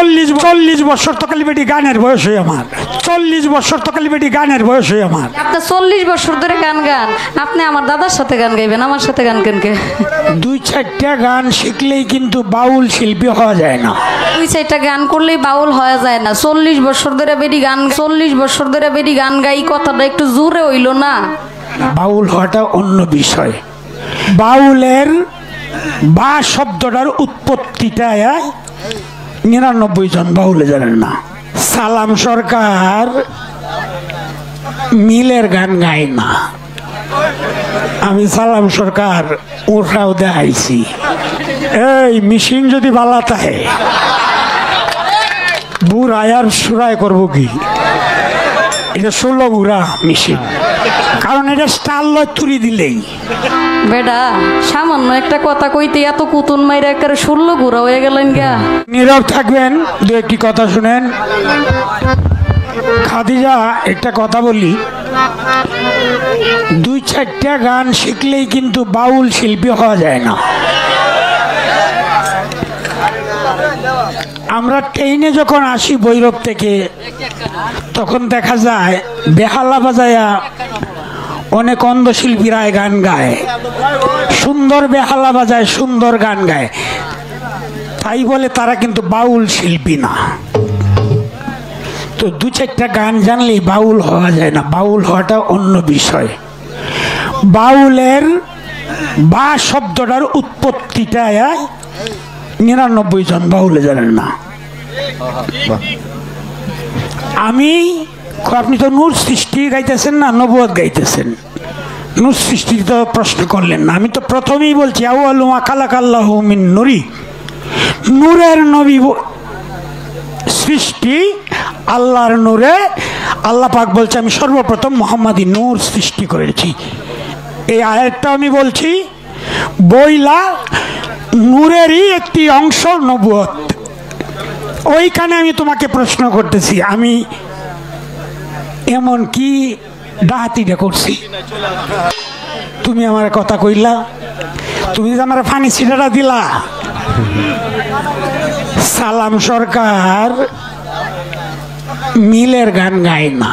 40 বছর তো খালি বেটি গানের বয়স হয়ে আমার 40 বছর তো খালি বেটি গানের বয়স হয়ে আমার। আপনি 40 বছর ধরে গান গান, আপনি আমার দাদার সাথে গান গাইবেন, আমার সাথে গান কেন কে? 2-4টা গান শিখলেই কিন্তু বাউল শিল্পী হওয়া যায় না। 2-4টা গান করলেই বাউল হওয়া যায় না। 40 বছর ধরে বেটি গান গাই, কথাটা একটু জোরে হইল না? বাউল হওয়াটা অন্য বিষয়। বাউলের বা শব্দটার উৎপত্তিটা 99 জন বাউলে জানেন না। সালাম সরকার মিলের গান গায় না। আমি সালাম সরকার ওরাও দেখাইছি। এই মেশিন যদি বালা থাকে বুড়ায় আর সুরায় করবো কি? এটা 16 গুড়া মেশিন, কারণ এটা স্টার লয় তুরি দিলেই। বেটা সামান্য একটা কথা কইতে এত কুতুন মাইরা একেবারে 16 ঘুরা হয়ে গেলেন গা। নীরব থাকবেন, দু একটি কথা শুনেন। খাদিজা একটা কথা বলি, 2-4টা গান শিখলেই কিন্তু বাউল শিল্পী হওয়া যায় না। আমরা ট্রেনে যখন আসি ভৈরব থেকে, তখন দেখা যায় বেহালা বাজায়া অনেক অন্ধ শিল্পীরা গান গায়, সুন্দর বেহালা বাজায়, সুন্দর গান গায়, তাই বলে তারা কিন্তু বাউল শিল্পী না। তো 2-4টা গান জানলেই বাউল হওয়া যায় না। বাউল হওয়াটা অন্য বিষয়। বাউলের বা শব্দটার উৎপত্তিটা 99 জন বাউলে জানেন না। আপনি তো নূর সৃষ্টি গাইতেছেন না নবুয়ত গাইতেছেন? নূর সৃষ্টি তো প্রশ্ন করলেন না। আমি তো প্রথমেই বলছি আউয়ালু মা খালাকাল্লাহু মিন নূরি, নূরের নবী সৃষ্টি আল্লাহর নূরে। আল্লাহ পাক বলছে আমি সর্বপ্রথম মুহাম্মাদি নূর সৃষ্টি করেছি। এই আয়াতটা আমি বলছি বইলা নূরেরই একটি অংশ নবুয়ত। ওইখানে আমি তোমাকে প্রশ্ন করতেছি, আমি এমন কি ডাহাতিটা করছি? তুমি আমার কথা কইলা, তুমি যে আমার ফানি সিটাটা দিলা। সালাম সরকার মিলের গান গায় না।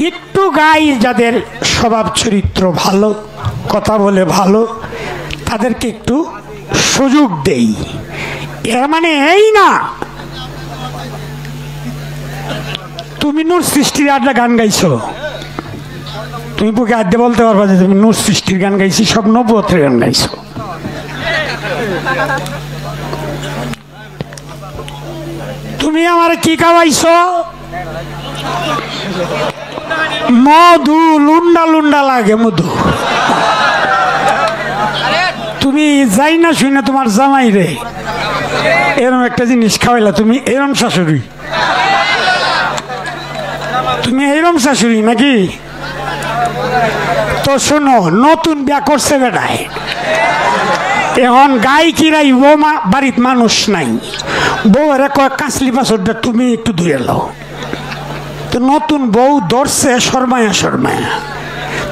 একটু গাই যাদের স্বভাব চরিত্র ভালো, কথা বলে ভালো, তাদেরকে একটু সুযোগ দেই। এর মানে এই না তুমি নূর সৃষ্টির আড্ডা গান গাইছো, তুমি বুকে আড্ডে বলতে পারবা যে তুমি নূর সৃষ্টির গান গাইছি, সব নবুয়তের গান গাইছো। তুমি আমার কি খাওয়াইছো? মধু, লুন্ডা লুন্ডা লাগে মধু। তুমি যাই না শুই না তোমার জামাই রে এরম একটা জিনিস খাওয়াইলা, তুমি এরম শাশুড়ি? তুমি এরম শাশুড়ি নাকি? তো শোনো, নতুন বিয়া করছে বেটায়, এখন গাই কিরাই বৌমা বাড়িতে মানুষ নাই, বউরে কয় কাঁচলি পাথরটা তুমি একটু ধুয়ে লাও। তো নতুন বউ ধরছে শর্মায়া শর্মায়া,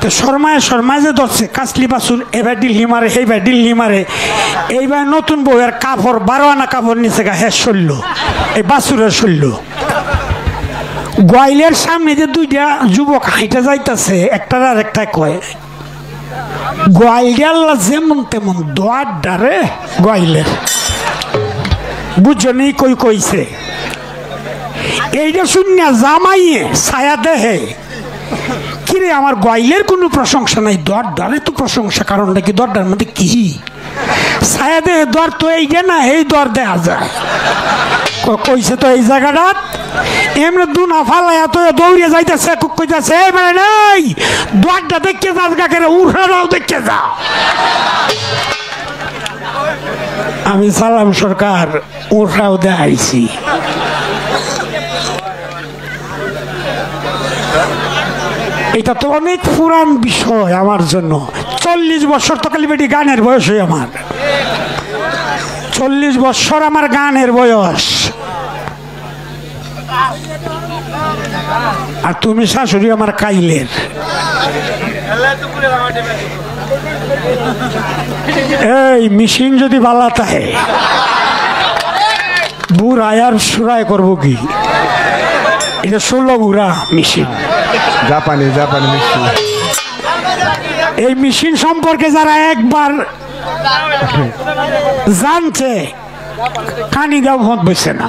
তো শর্মায় যে ধরছে কাঁচলি বাছুর, এবার ডিল্লি মারে, এইবার ডিল্লি মারে। এইবার নতুন বউয়ের কাপড় 12 আনা কাপড় নিচে গা হ্যাঁ শৈল, এই বাছুরের শৈল। গোয়াইলের সামনে যে 2টা যুবক হাইটা যাইতেছে, একটার আর একটা কয় গোয়াইল্লা যেমন তেমন দোয়ার ডারে গোয়াইলের, বুঝনি কই কইছে। এইটা শুনিয়া জামাইয়ে ছায়া দেহে, কিরে আমার গোয়াইলের কোনো প্রশংসা নাই, দর ডারে তো প্রশংসা। কারণটা কি? দরটার মধ্যে কি ছায়া দেহে? দর তো এইটা না, এই দর দেখা যায়। কইছে তো এই জায়গাটা এমনি দুনা ফালাইয়া তো দৌড়িয়ে যাইতেছে, কইতেছে এই মানে নেই দরটা দেখতে যাস গাকের উঠাও দেখতে যা। আমি সালাম সরকার উঠাও দেখাইছি। এটা তো অনেক পুরান বিষয় আমার জন্য। 40 বছর তো খালি বেটি গানের বয়স হয়ে আমার, 40 বছর আমার গানের বয়স। আর তুমি শাশুড়ি আমার কাইলের। এই মেশিন যদি বালা থাকে বুড়ায় আর সুরায় করবো কি? এটা 16 গুড়া মেশিন, জাপানি মেশিন। এই মেশিন সম্পর্কে যারা একবার জানছে কানি দেওয়া ভোট বসে না,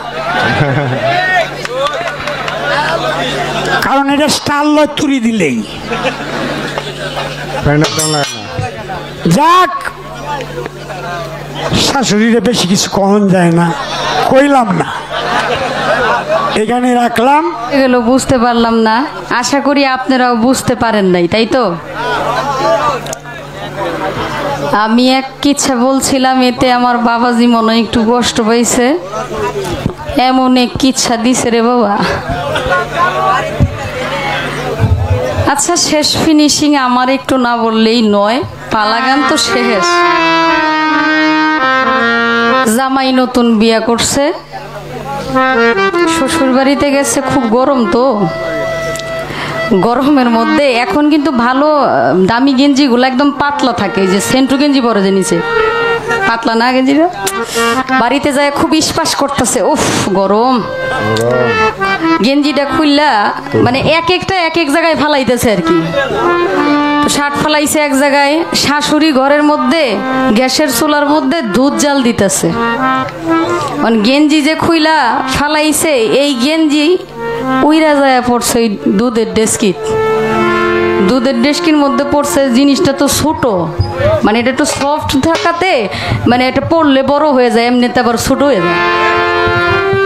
কারণ এটা স্টার লয় তুরি দিলেই। যাক, শাশুড়িরে বেশি কিছু কখন যায় না, কইলাম না, এখানে রাখলাম। এগুলো বুঝতে পারলাম না, আশা করি আপনারাও বুঝতে পারেন নাই, তাই তো? আমি এক কিচ্ছা বলছিলাম, এতে আমার বাবাজি মনে হয় একটু কষ্ট পাইছে। এমন এক কিচ্ছা দিছে রে বাবা। আচ্ছা, শেষ ফিনিশিং আমার একটু না বললেই নয়, পালাগান তো শেষ। জামাই নতুন বিয়া করছে, শ্বশুর বাড়িতে গেছে, খুব গরম তো, গরমের মধ্যে এখন কিন্তু ভালো দামি গেঞ্জিগুলো একদম পাতলা থাকে, যে সেন্টু গেঞ্জি পরে যে নিচে পাতলা না গেঞ্জিটা, বাড়িতে যায় খুব ইস্পাস করতেছে, উফ গরম। গেঞ্জিটা খুললা মানে এক এক জায়গায় ফালাইতেছে আর কি। শার্ট ফালাইছে এক জায়গায়, শাশুড়ি ঘরের মধ্যে গ্যাসের চুলার মধ্যে দুধ জাল দিতেছে। মানে গেঞ্জি যে খুইলা ফালাইছে, এই গেঞ্জি উইরা যায় পড়ছে ওই দুধের ডেস্কির মধ্যে পড়ছে। জিনিসটা তো ছোট, মানে এটা একটু সফট থাকাতে মানে এটা পড়লে বড় হয়ে যায়, এমনিতে আবার ছোট হয়ে যায়।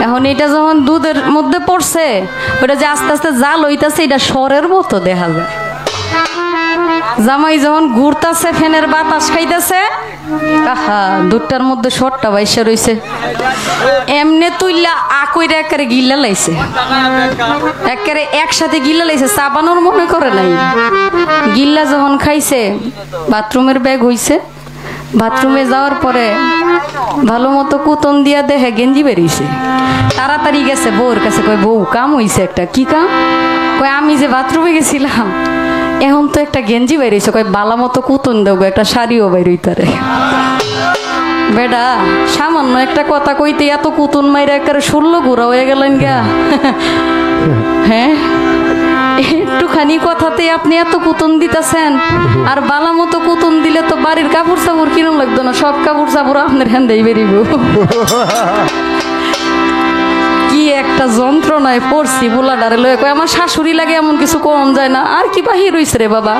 এখন এটা যখন দুধের মধ্যে পড়ছে, ওটা যে আস্তে আস্তে জাল হইতাছে, এটা সরের মতো দেখা যায়। জামাই যখন ঘুরতাছে, ফ্যানের বাতাস খাইতেছে, কাহা দুধটার মধ্যে সরটা বাইসা রইছে, এমনে তুইলা আকইরা একেবারে গিল্লা লাইছে, একেবারে একসাথে গিল্লা লাইছে, চাবানোর মনে করে নাই। গিল্লা যখন খাইছে, বাথরুমের ব্যাগ হইছে, বাথরুমে যাওয়ার পরে ভালো মতো কুতন দিয়া দেখে গেঞ্জি বেরিয়েছে। তাড়াতাড়ি গেছে বউর কাছে, কয় বউ কাম হইছে একটা। কি কাম? কয় আমি যে বাথরুমে গেছিলাম, এখন তো একটা গেঞ্জি বেরিয়েছে, কয় বালা মতো কুতন দেবো, একটা শাড়িও বেরোইতারে। বেডা সামান্য একটা কথা কইতে এত কুতুন মাইরা একেবারে 16 ঘোরা হয়ে গেলেন গা। হ্যাঁ, একটুখানি কথাতে আপনি এত কুতুন দিতেছেন। আর বালা মতো কুতুন দিলে তো বাড়ির কাপড় চাপড় কিরম লাগতো না, সব কাপড় চাপড় আপনার হ্যান্দেই বেরিব। কি একটা যন্ত্রণায় পড়ছি বোলাডারে লয়ে, কয় আমার শাশুড়ি লাগে এমন কিছু কম যায় না, আর কি বাহির হইছে রে বাবা।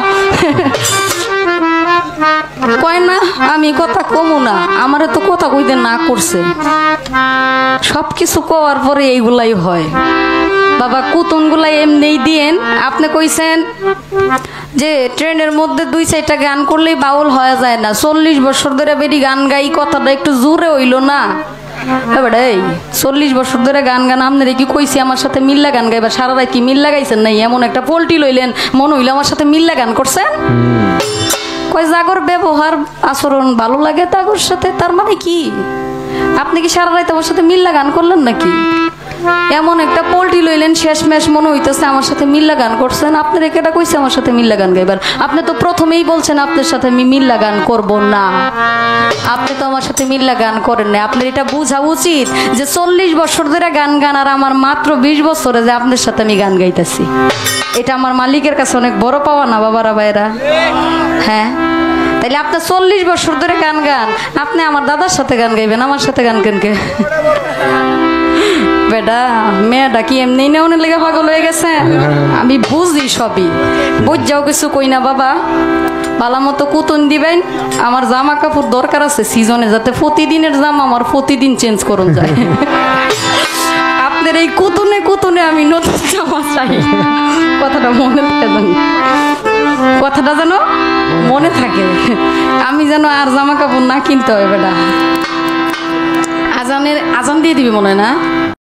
কয় না আমি কথা কমু না, আমারে তো কথা কইতে না করছে। সবকিছু কওয়ার পরে এইগুলাই হয় বাবা। কুতুন গুলাই এমনি দিয়েন। আপনি কইছেন যে ট্রেনের মধ্যে 2-4টা গান করলেই বাউল হয়ে যায় না, 40 বছর ধরে বেরি গান গাই, কথাটা একটু জোরে হইল না? এই 40 বছর ধরে গান আপনারা কি কইছি আমার সাথে মিল্লা গান গাইবা? সারা রাত কি মিল্লা গাইছেন? নাই এমন একটা পোল্ট্রি লইলেন, মনে হইলো আমার সাথে মিল্লা গান করছেন। কয় জাগর ব্যবহার আচরণ ভালো লাগে তাগর সাথে, তার মানে কি আপনি কি সারা রাত আমার সাথে মিল্লা গান করলেন নাকি? এমন একটা পোল্ট্রি লইলেন, শেষ মেশ মনে হইতেছে আমার সাথে মিল্লা গান করছেন। আপনার কেটা কইছে আমার সাথে মিল্লা গান গাইবার? আপনি তো প্রথমেই বলছেন আপনার সাথে আমি মিল্লা গান করব না। আপনি তো আমার সাথে মিল্লা গান করেন না। আপনার এটা বোঝা উচিত যে 40 বছর ধরে গান গান, আর আমার মাত্র 20 বছরে যে আপনার সাথে আমি গান গাইতেছি, এটা আমার মালিকের কাছে অনেক বড় পাওয়া না বাবারা ভাইরা? হ্যাঁ, তাইলে আপনার 40 বছর ধরে গান গান, আপনি আমার দাদার সাথে গান গাইবেন, আমার সাথে গান কেন কে? বেটা মেয়েটা কি এমনি নেওয়ার লেগে পাগল হয়ে গেছে? আমি বুঝি সবই, বুঝাও কিছু কই না বাবা। ভালো মতো কুতন দিবেন। আমার জামা কাপড় দরকার আছে সিজনে, যাতে প্রতিদিনের জামা আমার প্রতিদিন চেঞ্জ করুন যায়। আপনার এই কুতুনে কুতুনে আমি নতুন জামা চাই। কথাটা মনে থাকে জানি, কথাটা যেন মনে থাকে। আমি যেন আর জামা কাপড় না কিনতে হয়। বেটা আজান দিয়ে দিবি মনে হয় না?